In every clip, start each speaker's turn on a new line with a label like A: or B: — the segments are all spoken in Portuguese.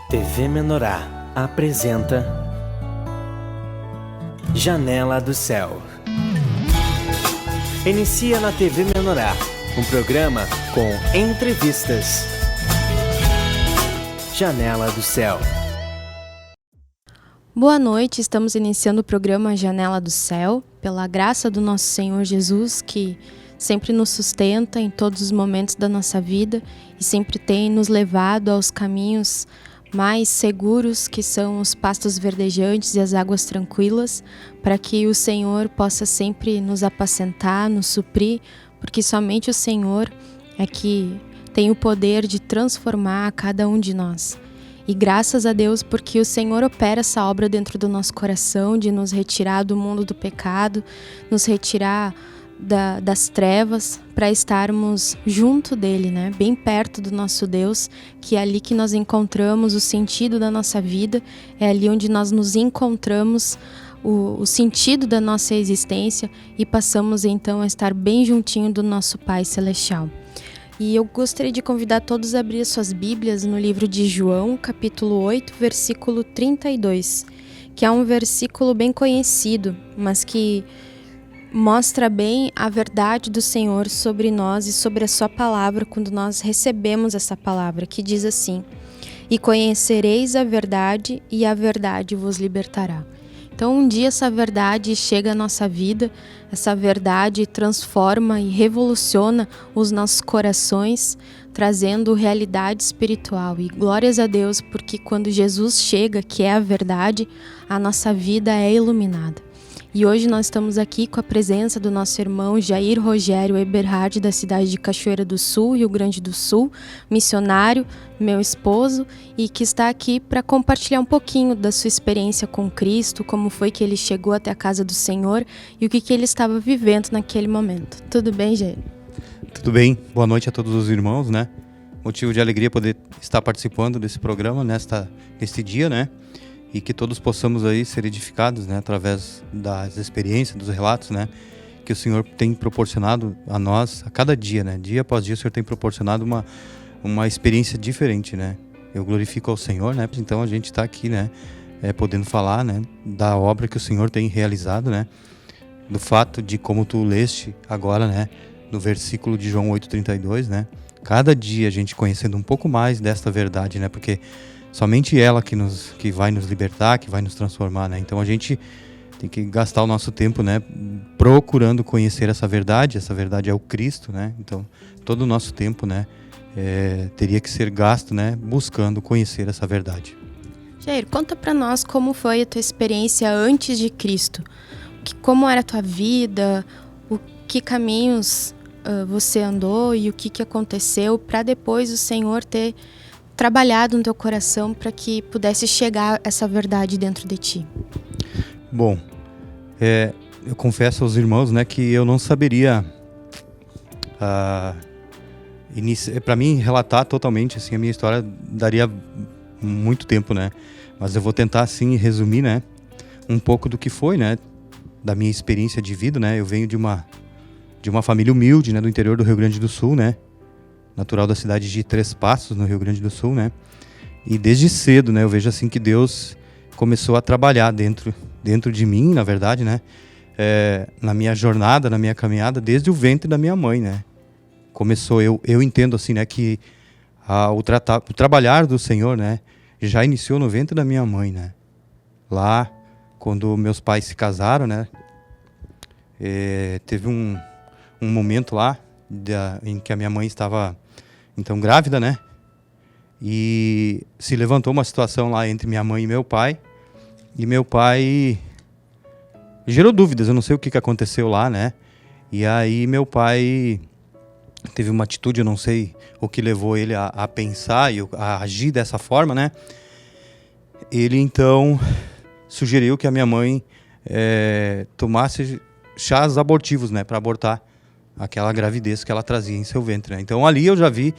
A: TV Menorá apresenta Janela do Céu. Inicia na TV Menorá um programa com entrevistas. Janela do Céu.
B: Boa noite, estamos iniciando o programa Janela do Céu, pela graça do nosso Senhor Jesus, que sempre nos sustenta em todos os momentos da nossa vida e sempre tem nos levado aos caminhos mais seguros, que são os pastos verdejantes e as águas tranquilas, para que o Senhor possa sempre nos apacentar, nos suprir, porque somente o Senhor é que tem o poder de transformar cada um de nós. E graças a Deus, porque o Senhor opera essa obra dentro do nosso coração, de nos retirar do mundo do pecado, nos retirar das trevas, para estarmos junto dele, né? Bem perto do nosso Deus, que é ali que nós encontramos o sentido da nossa vida, é ali onde nós nos encontramos o sentido da nossa existência e passamos então a estar bem juntinho do nosso Pai Celestial. E eu gostaria de convidar todos a abrir suas Bíblias no livro de João, capítulo 8, versículo 32, que é um versículo bem conhecido, mas que mostra bem a verdade do Senhor sobre nós e sobre a sua palavra quando nós recebemos essa palavra, que diz assim: "E conhecereis a verdade, e a verdade vos libertará." Então um dia essa verdade chega à nossa vida, essa verdade transforma e revoluciona os nossos corações, trazendo realidade espiritual. E glórias a Deus, porque quando Jesus chega, que é a verdade, a nossa vida é iluminada. E hoje nós estamos aqui com a presença do nosso irmão Jair Rogério Eberhard, da cidade de Cachoeira do Sul, Rio Grande do Sul, missionário, meu esposo, e que está aqui para compartilhar um pouquinho da sua experiência com Cristo, como foi que ele chegou até a casa do Senhor e o que ele estava vivendo naquele momento. Tudo bem, Jair?
C: Tudo bem, boa noite a todos os irmãos, né? Motivo de alegria poder estar participando desse programa neste dia, né? E que todos possamos aí ser edificados, né, através das experiências, dos relatos, né, que o Senhor tem proporcionado a nós a cada dia, né, dia após dia o Senhor tem proporcionado uma experiência diferente, né. Eu glorifico ao Senhor, né, então a gente está aqui, né, podendo falar, né, da obra que o Senhor tem realizado, né, do fato de como tu leste agora, né, no versículo de João 8:32, né, cada dia a gente conhecendo um pouco mais desta verdade, né, porque somente ela que vai nos libertar, que vai nos transformar, né? Então a gente tem que gastar o nosso tempo, né, procurando conhecer essa verdade é o Cristo, né? Então todo o nosso tempo, né, teria que ser gasto, né, buscando conhecer essa verdade.
B: Jair, conta para nós como foi a tua experiência antes de Cristo. Como era a tua vida, o que caminhos você andou e o que aconteceu para depois o Senhor ter trabalhado no teu coração para que pudesse chegar essa verdade dentro de ti?
C: Bom, eu confesso aos irmãos, né, que eu não saberia para mim relatar totalmente assim a minha história, daria muito tempo, né? Mas eu vou tentar assim resumir, né, um pouco do que foi, né, da minha experiência de vida, né? Eu venho de uma família humilde, né, do interior do Rio Grande do Sul, né? Natural da cidade de Três Passos, no Rio Grande do Sul, né? E desde cedo, né, eu vejo assim que Deus começou a trabalhar dentro de mim, na verdade, né? Na minha jornada, na minha caminhada, desde o ventre da minha mãe, né? Começou, eu entendo assim, né, que o trabalhar do Senhor, né, já iniciou no ventre da minha mãe, né? Lá, quando meus pais se casaram, né? Teve um momento lá em que a minha mãe estava então grávida, né? E se levantou uma situação lá entre minha mãe e meu pai. E meu pai gerou dúvidas, eu não sei o que aconteceu lá, né? E aí meu pai teve uma atitude, eu não sei o que levou ele a pensar e a agir dessa forma, né? Ele então sugeriu que a minha mãe tomasse chás abortivos, né? Para abortar aquela gravidez que ela trazia em seu ventre, né? Então ali eu já vi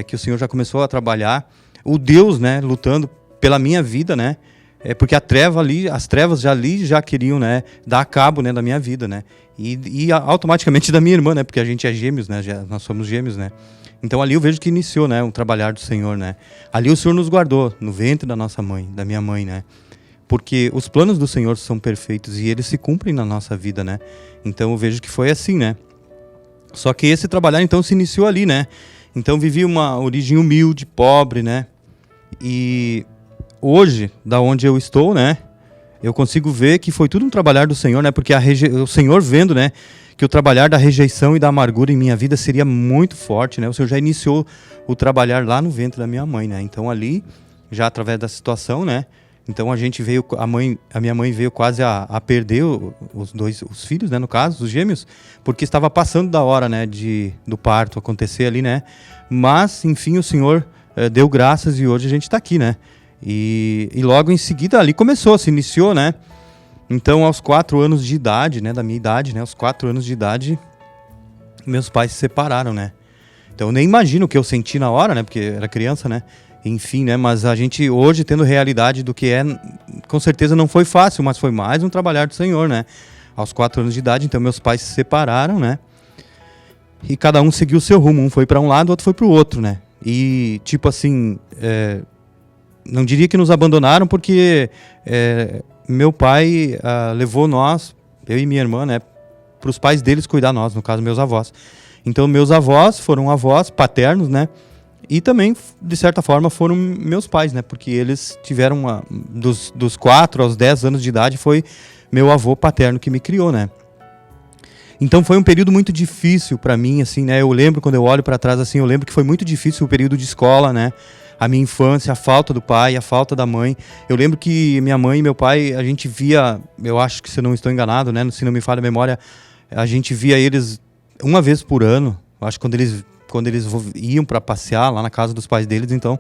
C: que o Senhor já começou a trabalhar, o Deus, né, lutando pela minha vida, né? Porque as trevas já queriam, né, dar cabo, né, da minha vida, né? E automaticamente da minha irmã, né? Porque a gente é gêmeos, né? Nós somos gêmeos, né? Então ali eu vejo que iniciou, né, um trabalhar do Senhor, né? Ali o Senhor nos guardou no ventre da nossa mãe, da minha mãe, né? Porque os planos do Senhor são perfeitos e eles se cumprem na nossa vida, né? Então eu vejo que foi assim, né? Só que esse trabalhar então se iniciou ali, né? Então vivi uma origem humilde, pobre, né? E hoje, da onde eu estou, né? Eu consigo ver que foi tudo um trabalhar do Senhor, né? Porque o Senhor vendo, né? Que o trabalhar da rejeição e da amargura em minha vida seria muito forte, né? O Senhor já iniciou o trabalhar lá no ventre da minha mãe, né? Então ali, já através da situação, né? Então a gente veio, a minha mãe veio quase a perder os filhos, né? No caso, os gêmeos, porque estava passando da hora, né? Do parto acontecer ali, né? Mas, enfim, o Senhor deu graças e hoje a gente está aqui, né? E logo em seguida ali se iniciou, né? Então, aos 4 anos de idade, né, da minha idade, né, aos 4 anos de idade, meus pais se separaram, né? Então, eu nem imagino o que eu senti na hora, né, porque era criança, né? Enfim, né, mas a gente hoje tendo realidade do que é, com certeza não foi fácil, mas foi mais um trabalhar do Senhor, né? Aos 4 anos de idade, então meus pais se separaram, né? E cada um seguiu o seu rumo, um foi para um lado, o outro foi para o outro, né? E, tipo assim, não diria que nos abandonaram, porque meu pai levou nós, eu e minha irmã, né, para os pais deles cuidar nós, no caso, meus avós. Então, meus avós foram avós paternos, né, e também, de certa forma, foram meus pais, né, porque eles tiveram, dos 4 aos 10 anos de idade, foi meu avô paterno que me criou, né. Então, foi um período muito difícil para mim, assim, né, eu lembro, quando eu olho para trás, assim, eu lembro que foi muito difícil o período de escola, né, a minha infância, a falta do pai, a falta da mãe. Eu lembro que minha mãe e meu pai, a gente via, eu acho que se eu não estou enganado, né, se não me falha a memória, a gente via eles uma vez por ano, acho que quando eles iam para passear lá na casa dos pais deles, então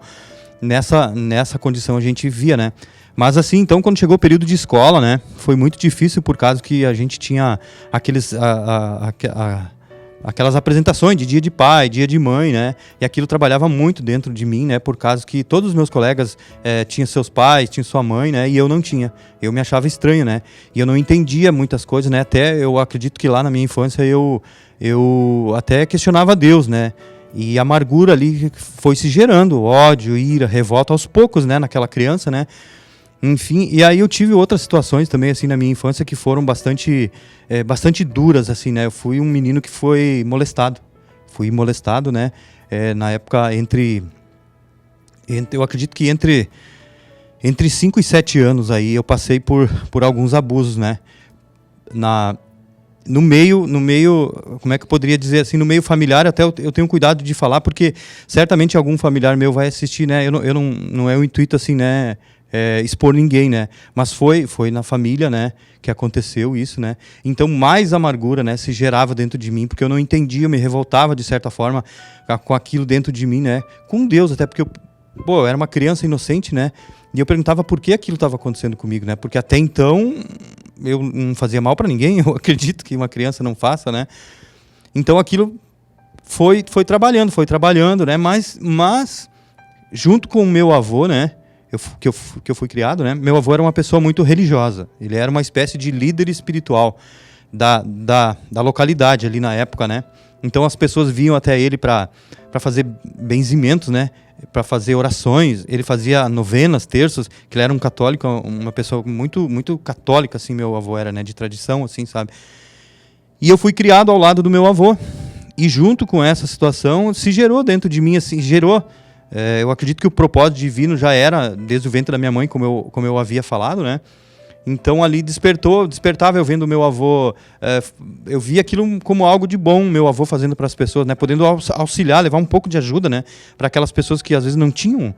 C: nessa condição a gente via, né. Mas assim, então quando chegou o período de escola, né, foi muito difícil por causa que a gente tinha aquelas apresentações de dia de pai, dia de mãe, né? E aquilo trabalhava muito dentro de mim, né? Por causa que todos os meus colegas tinham seus pais, tinham sua mãe, né? E eu não tinha. Eu me achava estranho, né? E eu não entendia muitas coisas, né? Até eu acredito que lá na minha infância eu até questionava Deus, né? E a amargura ali foi se gerando, ódio, ira, revolta aos poucos, né? Naquela criança, né? Enfim, e aí eu tive outras situações também, assim, na minha infância que foram bastante duras, assim, né? Eu fui um menino que foi molestado. Fui molestado, né? Na época, eu acredito que entre 5 e 7 anos aí, eu passei por alguns abusos, né? No meio, como é que eu poderia dizer assim, no meio familiar, até eu tenho cuidado de falar, porque certamente algum familiar meu vai assistir, né? Não é o intuito, assim, né? Expor ninguém, né? Mas foi na família, né, que aconteceu isso, né? Então mais amargura, né, se gerava dentro de mim, porque eu não entendia, eu me revoltava de certa forma com aquilo dentro de mim, né? Com Deus, até porque eu era uma criança inocente, né? E eu perguntava por que aquilo estava acontecendo comigo, né? Porque até então eu não fazia mal para ninguém, eu acredito que uma criança não faça, né? Então aquilo foi trabalhando, né? Mas junto com o meu avô, né? Que eu fui criado, né? Meu avô era uma pessoa muito religiosa. Ele era uma espécie de líder espiritual da localidade ali na época, né? Então as pessoas vinham até ele para fazer benzimentos, né? Para fazer orações. Ele fazia novenas, terços, que ele era um católico, uma pessoa muito, muito católica, assim, meu avô era, né? De tradição, assim, sabe? E eu fui criado ao lado do meu avô. E junto com essa situação, se gerou dentro de mim, assim, eu acredito que o propósito divino já era desde o ventre da minha mãe, como eu havia falado, né? Então ali despertava eu vendo o meu avô, eu via aquilo como algo de bom, meu avô fazendo para as pessoas, né? Podendo auxiliar, levar um pouco de ajuda, né? Para aquelas pessoas que às vezes não tinham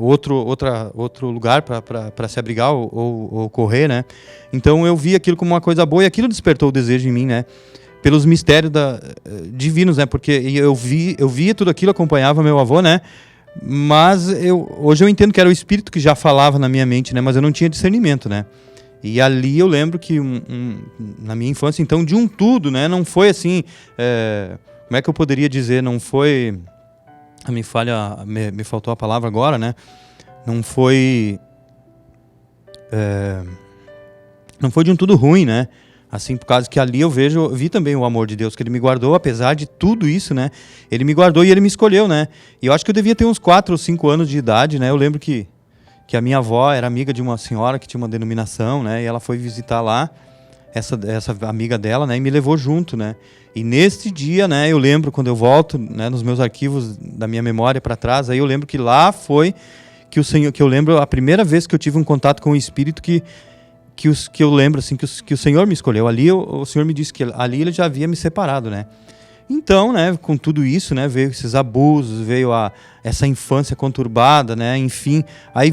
C: outro lugar para se abrigar ou correr, né? Então eu via aquilo como uma coisa boa e aquilo despertou o desejo em mim, né? Pelos mistérios divinos, né? Porque eu via tudo aquilo, acompanhava meu avô, né? Mas hoje eu entendo que era o Espírito que já falava na minha mente, né? Mas eu não tinha discernimento, né? E ali eu lembro que na minha infância, então, de um tudo, né? Não foi assim... como é que eu poderia dizer? Não foi... Me faltou a palavra agora, né? Não foi... não foi de um tudo ruim, né? Assim, por causa que ali eu vi também o amor de Deus, que Ele me guardou, apesar de tudo isso, né? Ele me guardou e Ele me escolheu, né? E eu acho que eu devia ter uns 4 ou 5 anos de idade, né? Eu lembro que a minha avó era amiga de uma senhora que tinha uma denominação, né? E ela foi visitar lá, essa amiga dela, né? E me levou junto, né? E neste dia, né? Eu lembro, quando eu volto, né? Nos meus arquivos da minha memória para trás, aí eu lembro que lá foi que eu lembro a primeira vez que eu tive um contato com o Espírito que eu lembro, assim, que o Senhor me escolheu. Ali o Senhor me disse que ali Ele já havia me separado, né? Então, né, com tudo isso, né, veio esses abusos, veio essa infância conturbada, né, enfim. Aí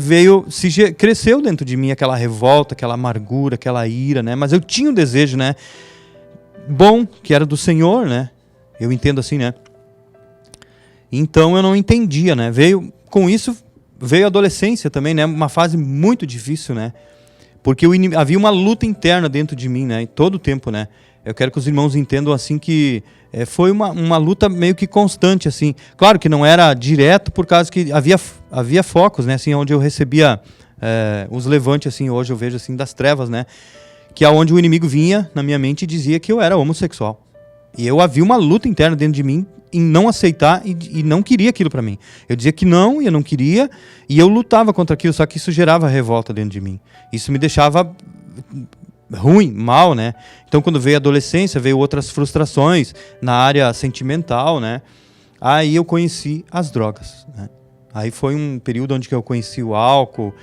C: cresceu dentro de mim aquela revolta, aquela amargura, aquela ira, né? Mas eu tinha um desejo, né, bom, que era do Senhor, né? Eu entendo assim, né? Então eu não entendia, né? Com isso veio a adolescência também, né? Uma fase muito difícil, né? Porque havia uma luta interna dentro de mim, né? Em todo o tempo, né? Eu quero que os irmãos entendam assim que foi uma luta meio que constante, assim. Claro que não era direto, por causa que havia focos, né? Assim, onde eu recebia os levantes, assim, hoje eu vejo assim, das trevas, né? Que é onde o inimigo vinha na minha mente e dizia que eu era homossexual. E havia uma luta interna dentro de mim em não aceitar e não queria aquilo para mim. Eu dizia que não, e eu não queria, e eu lutava contra aquilo, só que isso gerava revolta dentro de mim. Isso me deixava ruim, mal, né? Então, quando veio a adolescência, veio outras frustrações na área sentimental, né? Aí eu conheci as drogas, né? Aí foi um período onde eu conheci o álcool,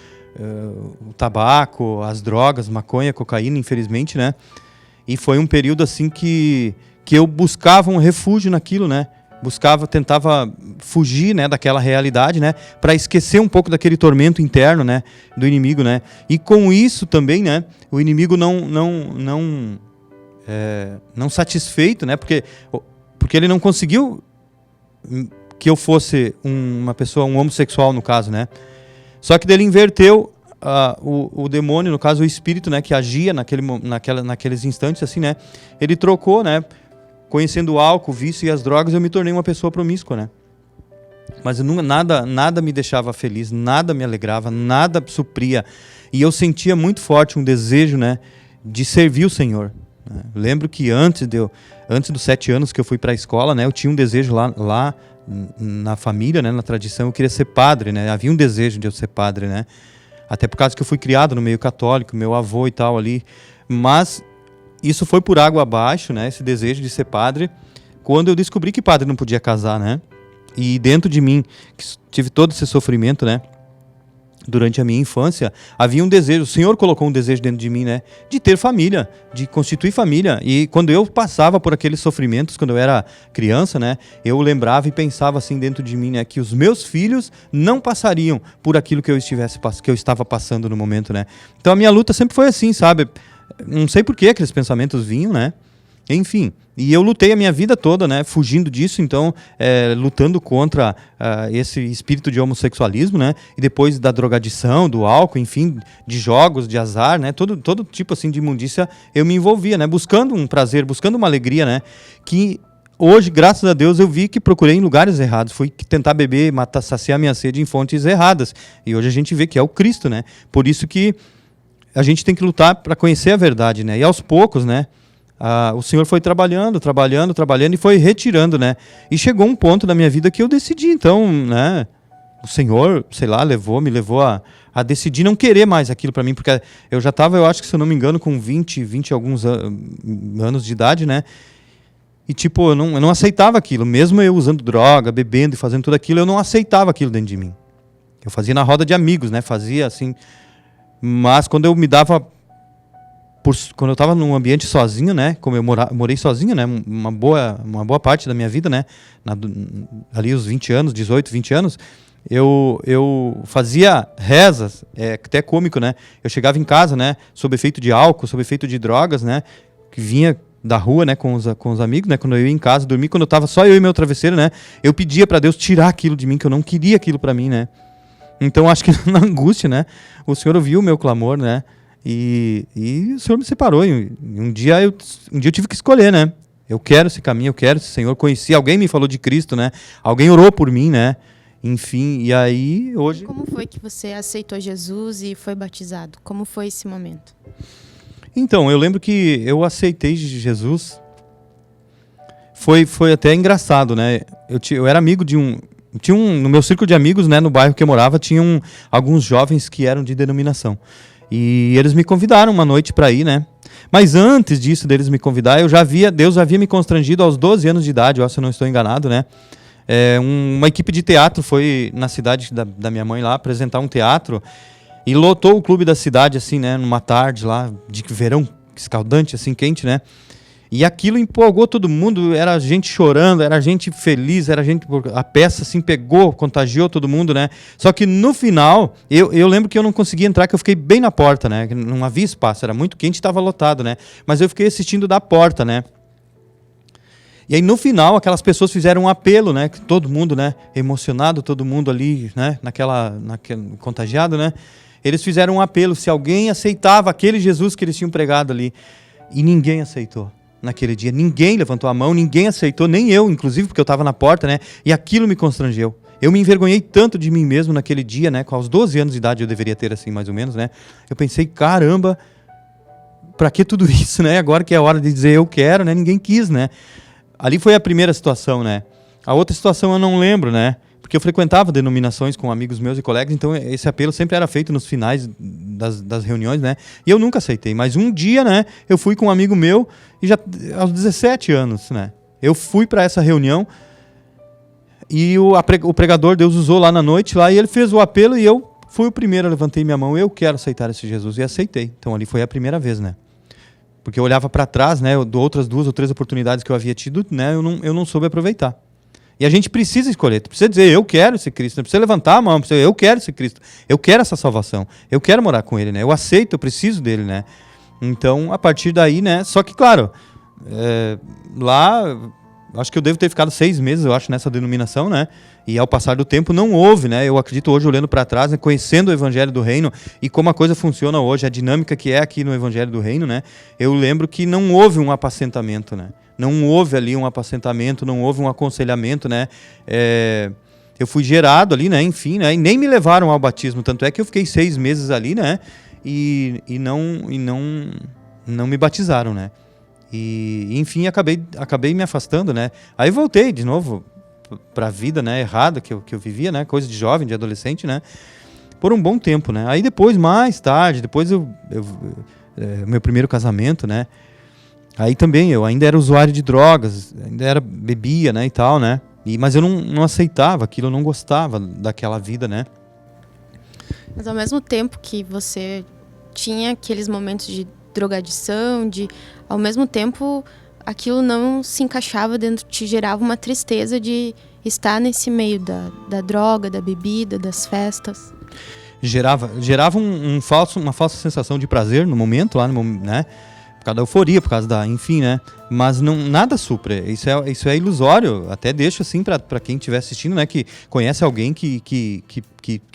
C: o tabaco, as drogas, maconha, cocaína, infelizmente, né? E foi um período assim que eu buscava um refúgio naquilo, né? Tentava fugir, né, daquela realidade, né, para esquecer um pouco daquele tormento interno, né, do inimigo, né? E com isso também, né, o inimigo não satisfeito, né, porque ele não conseguiu que eu fosse uma pessoa, um homossexual no caso, né? Só que dele inverteu o demônio, no caso o espírito, né, que agia naqueles instantes, assim, né? Ele trocou, né? Conhecendo o álcool, o vício e as drogas, eu me tornei uma pessoa promíscua, né? Mas nada me deixava feliz, nada me alegrava, nada supria. E eu sentia muito forte um desejo, né, de servir o Senhor. Né? Lembro que antes dos 7 anos que eu fui para a escola, né, eu tinha um desejo lá na família, né, na tradição, eu queria ser padre, né? Havia um desejo de eu ser padre, né? Até por causa que eu fui criado no meio católico, meu avô e tal ali. Mas isso foi por água abaixo, né? Esse desejo de ser padre, quando eu descobri que padre não podia casar, né? E dentro de mim, que tive todo esse sofrimento, né? Durante a minha infância, havia um desejo, o Senhor colocou um desejo dentro de mim, né? De ter família, de constituir família. E quando eu passava por aqueles sofrimentos, quando eu era criança, né? Eu lembrava e pensava assim dentro de mim, né? Que os meus filhos não passariam por aquilo que eu estava passando no momento, né? Então a minha luta sempre foi assim, sabe? Não sei por que aqueles pensamentos vinham, né? Enfim, e eu lutei a minha vida toda, né, fugindo disso, então, lutando contra esse espírito de homossexualismo, né, e depois da drogadição, do álcool, enfim, de jogos, de azar, né, todo tipo assim de imundícia eu me envolvia, né, buscando um prazer, buscando uma alegria, né, que hoje, graças a Deus, eu vi que procurei em lugares errados, fui tentar beber, saciar minha sede em fontes erradas, e hoje a gente vê que é o Cristo, né, por isso que a gente tem que lutar para conhecer a verdade, né, e aos poucos, né, o Senhor foi trabalhando e foi retirando, né? E chegou um ponto da minha vida que eu decidi, então, né? O Senhor, sei lá, me levou a decidir não querer mais aquilo para mim, porque eu já estava, eu acho que se eu não me engano, com 20 e alguns anos de idade, né? E tipo, eu não aceitava aquilo, mesmo eu usando droga, bebendo e fazendo tudo aquilo, eu não aceitava aquilo dentro de mim. Eu fazia na roda de amigos, né? Fazia assim, mas quando eu me dava... Quando eu estava num ambiente sozinho, né, como eu morei sozinho, né, uma boa parte da minha vida, né, ali os 20 anos, 18, 20 anos, eu fazia rezas, até cômico, né, eu chegava em casa, né, sob efeito de álcool, sob efeito de drogas, né, que vinha da rua, né, com os amigos, né, quando eu ia em casa dormir, quando eu estava só eu e meu travesseiro, né, eu pedia para Deus tirar aquilo de mim, que eu não queria aquilo para mim, né. Então acho que na angústia, né, o Senhor ouviu o meu clamor, né. E o Senhor me separou. E um dia eu tive que escolher, né? Eu quero esse caminho, eu quero esse Senhor. Conheci, alguém me falou de Cristo, né? Alguém orou por mim, né? Enfim, e aí hoje...
B: Como foi que você aceitou Jesus e foi batizado? Como foi esse momento?
C: Então, eu lembro que eu aceitei Jesus. Foi até engraçado, né? Eu era amigo de no meu círculo de amigos, né, no bairro que eu morava, tinham alguns jovens que eram de denominação. E eles me convidaram uma noite para ir, né? Mas antes disso, deles me convidar, Deus havia me constrangido aos 12 anos de idade, se eu não estou enganado, né? Uma equipe de teatro foi na cidade da minha mãe lá apresentar um teatro e lotou o clube da cidade, assim, né? Numa tarde lá, de verão escaldante, assim, quente, né? E aquilo empolgou todo mundo, era gente chorando, era gente feliz, a peça assim pegou, contagiou todo mundo, né? Só que no final, eu lembro que eu não conseguia entrar, que eu fiquei bem na porta, né? Não havia espaço, era muito quente e estava lotado, né? Mas eu fiquei assistindo da porta, né? E aí no final, aquelas pessoas fizeram um apelo, né? Todo mundo, né? Emocionado, todo mundo ali, né? Contagiado, né? Eles fizeram um apelo, se alguém aceitava aquele Jesus que eles tinham pregado ali. E ninguém aceitou. Naquele dia, ninguém levantou a mão, ninguém aceitou, nem eu, inclusive, porque eu estava na porta, né? E aquilo me constrangeu. Eu me envergonhei tanto de mim mesmo naquele dia, né? Com aos 12 anos de idade eu deveria ter, assim, mais ou menos, né? Eu pensei, caramba, pra que tudo isso, né? Agora que é a hora de dizer eu quero, né? Ninguém quis, né? Ali foi a primeira situação, né? A outra situação eu não lembro, né? Porque eu frequentava denominações com amigos meus e colegas, então esse apelo sempre era feito nos finais das reuniões, né? E eu nunca aceitei. Mas um dia, né, eu fui com um amigo meu, e já aos 17 anos, né? Eu fui para essa reunião e o pregador, Deus usou lá na noite, lá, e ele fez o apelo e eu fui o primeiro, eu levantei minha mão, eu quero aceitar esse Jesus, e aceitei. Então ali foi a primeira vez, né? Porque eu olhava para trás, né, de outras 2 ou 3 oportunidades que eu havia tido, né, eu não soube aproveitar. E a gente precisa escolher, tu precisa dizer, eu quero esse Cristo, não precisa levantar a mão, eu quero esse Cristo, eu quero essa salvação, eu quero morar com Ele, né? Eu aceito, eu preciso dele, né? Então, a partir daí, né? Só que, claro, lá, acho que eu devo ter ficado 6 meses, eu acho, nessa denominação, né? E ao passar do tempo não houve, né? Eu acredito hoje, olhando para trás, né, conhecendo o Evangelho do Reino e como a coisa funciona hoje, a dinâmica que é aqui no Evangelho do Reino, né? Eu lembro que não houve um apacentamento, né? Não houve ali um apacentamento, não houve um aconselhamento, né? Eu fui gerado ali, né? Enfim, né? E nem me levaram ao batismo, tanto é que eu fiquei 6 meses ali, né? E não me batizaram, né? E enfim, acabei me afastando, né? Aí voltei de novo para a vida, né? Errada que eu vivia, né? Coisa de jovem, de adolescente, né? Por um bom tempo, né? Aí depois, mais tarde, meu primeiro casamento, né? Aí também eu ainda era usuário de drogas, bebia, né, e tal, né? Mas eu não aceitava aquilo, eu não gostava daquela vida, né?
B: Mas ao mesmo tempo que você tinha aqueles momentos de drogadição, ao mesmo tempo aquilo não se encaixava dentro, te gerava uma tristeza de estar nesse meio da droga, da bebida, das festas. Gerava uma falsa sensação de prazer no momento, lá no momento, né? Por causa da euforia, por causa enfim, né? Mas nada supra. Isso é ilusório. Até deixo assim para quem estiver assistindo, né? Que conhece alguém que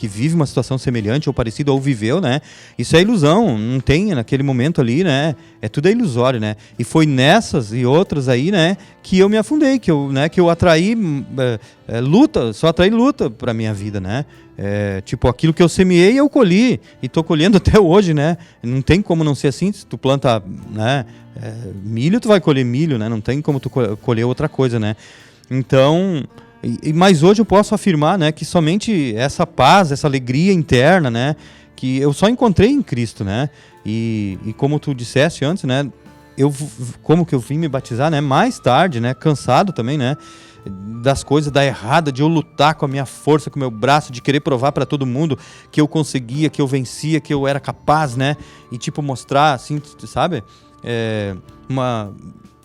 B: vive uma situação semelhante ou parecida ou viveu, né? Isso é ilusão. Não tem naquele momento ali, né? Tudo é ilusório, né? E foi nessas e outras aí, né? Que eu me afundei, que eu atraí luta, só atraí luta para minha vida, né? Tipo, aquilo que eu semeei, eu colhi. E tô colhendo até hoje, né? Não tem como não ser assim. Se tu planta, né, milho, tu vai colher milho, né? Não tem como tu colher outra coisa, né? Então, mas hoje eu posso afirmar, né, que somente essa paz, essa alegria interna, né, que eu só encontrei em Cristo, né? E como tu disseste antes, né, como que eu vim me batizar, né, mais tarde, né, cansado também, né, das coisas da errada, de eu lutar com a minha força, com o meu braço, de querer provar para todo mundo que eu conseguia, que eu vencia, que eu era capaz, né? E tipo mostrar, assim, sabe?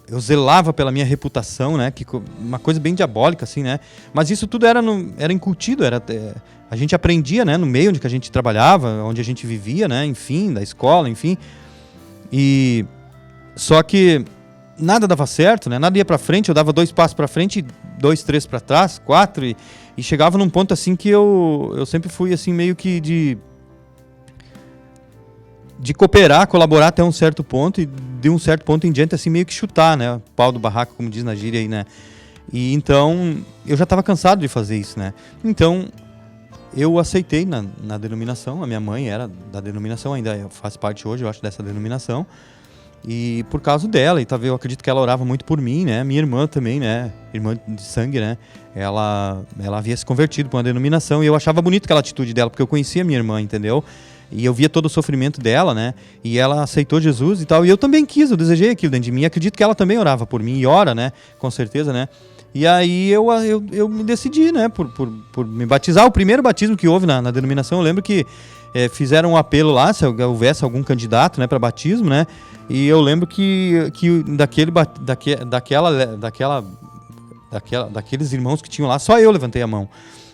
B: Eu zelava pela minha reputação, né? Uma coisa bem diabólica, assim, né? Mas isso tudo era incutido, a gente aprendia, né? No meio onde que a gente trabalhava, onde a gente vivia, né? Enfim, da escola, enfim. E só que nada dava certo, né? Nada ia para frente. Eu dava 2 passos para frente, 2, 3 para trás, 4 e chegava num ponto assim que eu sempre fui assim meio que de cooperar, colaborar até um certo ponto e de um certo ponto em diante assim meio que chutar, né? Pau do barraco, como diz na gíria aí, né? E então eu já estava cansado de fazer isso, né? Então eu aceitei na denominação. A minha mãe era da denominação, ainda faz parte hoje, eu acho, dessa denominação.
C: E por causa dela, e talvez eu acredito que ela orava muito por mim, né? Minha irmã também, né? Irmã de sangue, né? Ela havia se convertido para uma denominação e eu achava bonito aquela atitude dela, porque eu conhecia minha irmã, entendeu? E eu via todo o sofrimento dela, né? E ela aceitou Jesus e tal. E eu também quis, eu desejei aquilo dentro de mim. E acredito que ela também orava por mim e ora, né? Com certeza, né? E aí eu me decidi, né? Por me batizar. O primeiro batismo que houve na denominação, eu lembro que fizeram um apelo lá, se houvesse algum candidato, né, para batismo, né? E eu lembro que daqueles irmãos que tinham lá, só eu levantei a mão.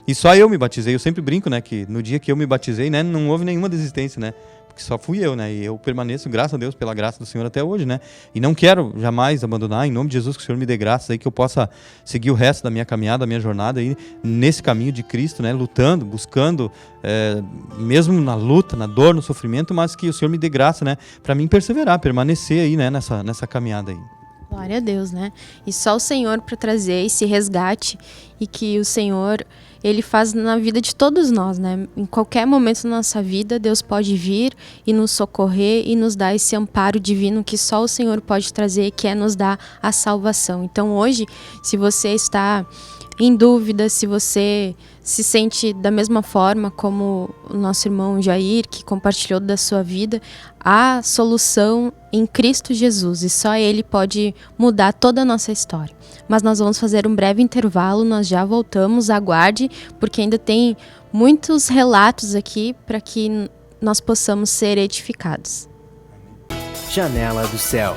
C: E só eu me batizei. Eu sempre brinco, né, que no dia que eu me batizei, né, não houve nenhuma desistência, né? Porque só fui eu, né? E eu permaneço, graças a Deus, pela graça do Senhor até hoje, né? E não quero jamais abandonar, em nome de Jesus, que o Senhor me dê graças aí, que eu possa seguir o resto da minha caminhada, da minha jornada aí, nesse caminho de Cristo, né? Lutando, buscando, mesmo na luta, na dor, no sofrimento, mas que o Senhor me dê graça, né? Para mim perseverar, permanecer aí, né? Nessa caminhada aí.
B: Glória a Deus, né? E só o Senhor para trazer esse resgate e que o Senhor, Ele faz na vida de todos nós, né? Em qualquer momento da nossa vida, Deus pode vir e nos socorrer e nos dar esse amparo divino que só o Senhor pode trazer, que é nos dar a salvação. Então hoje, se você está em dúvida, se você se sente da mesma forma como o nosso irmão Jair, que compartilhou da sua vida, há solução em Cristo Jesus e só Ele pode mudar toda a nossa história. Mas nós vamos fazer um breve intervalo, nós já voltamos, aguarde, porque ainda tem muitos relatos aqui para que nós possamos ser edificados.
A: Janela do Céu.